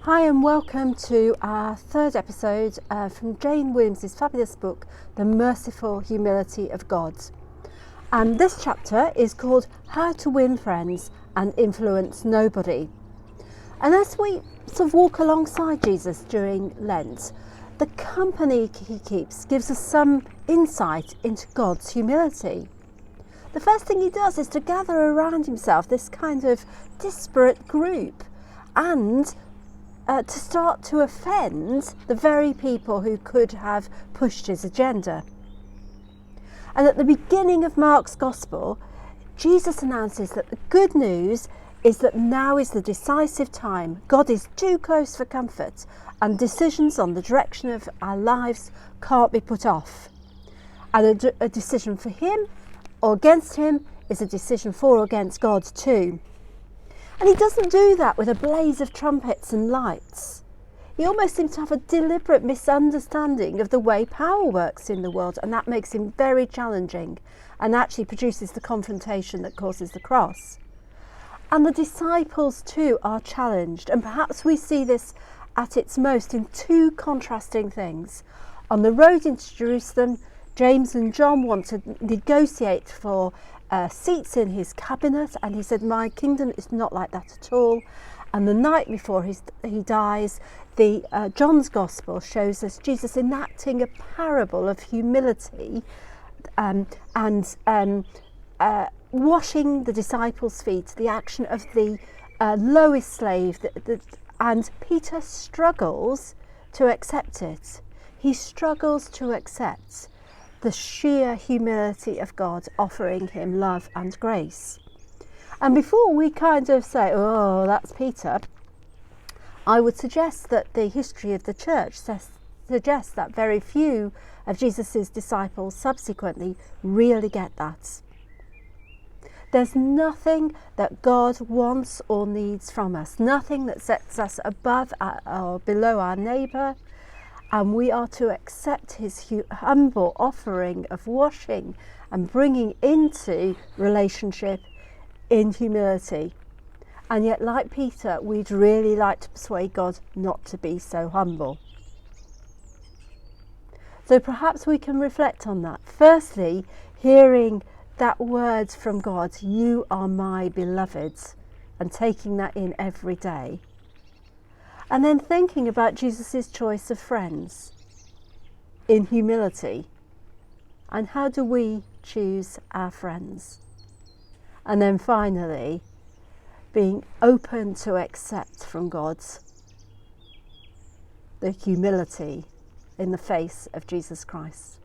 Hi and welcome to our third episode from Jane Williams' fabulous book, The Merciful Humility of God. And this chapter is called How to Win Friends and Influence Nobody. And as we sort of walk alongside Jesus during Lent, the company he keeps gives us some insight into God's humility. The first thing he does is to gather around himself this kind of disparate group and to start to offend the very people who could have pushed his agenda. And at the beginning of Mark's Gospel, Jesus announces that the good news is that now is the decisive time. God is too close for comfort, and decisions on the direction of our lives can't be put off. And a decision for him or against him is a decision for or against God too. And he doesn't do that with a blaze of trumpets and lights. He almost seems to have a deliberate misunderstanding of the way power works in the world, and that makes him very challenging and actually produces the confrontation that causes the cross. And the disciples too are challenged, and perhaps we see this at its most in two contrasting things. On the road into Jerusalem, James and John want to negotiate for seats in his cabinet, and he said, my kingdom is not like that at all. And the night before he dies, John's Gospel shows us Jesus enacting a parable of humility and washing the disciples' feet, the action of the lowest slave, and Peter struggles to accept it. He struggles to accept the sheer humility of God offering him love and grace. And before we kind of say, oh, that's Peter, I would suggest that the history of the church suggests that very few of Jesus's disciples subsequently really get that. There's nothing that God wants or needs from us, nothing that sets us above or below our neighbour, and we are to accept his humble offering of washing and bringing into relationship in humility. And yet, like Peter, we'd really like to persuade God not to be so humble. So perhaps we can reflect on that. Firstly, hearing that word from God, you are my beloved, and taking that in every day. And then thinking about Jesus' choice of friends in humility. And how do we choose our friends? And then finally, being open to accept from God the humility in the face of Jesus Christ.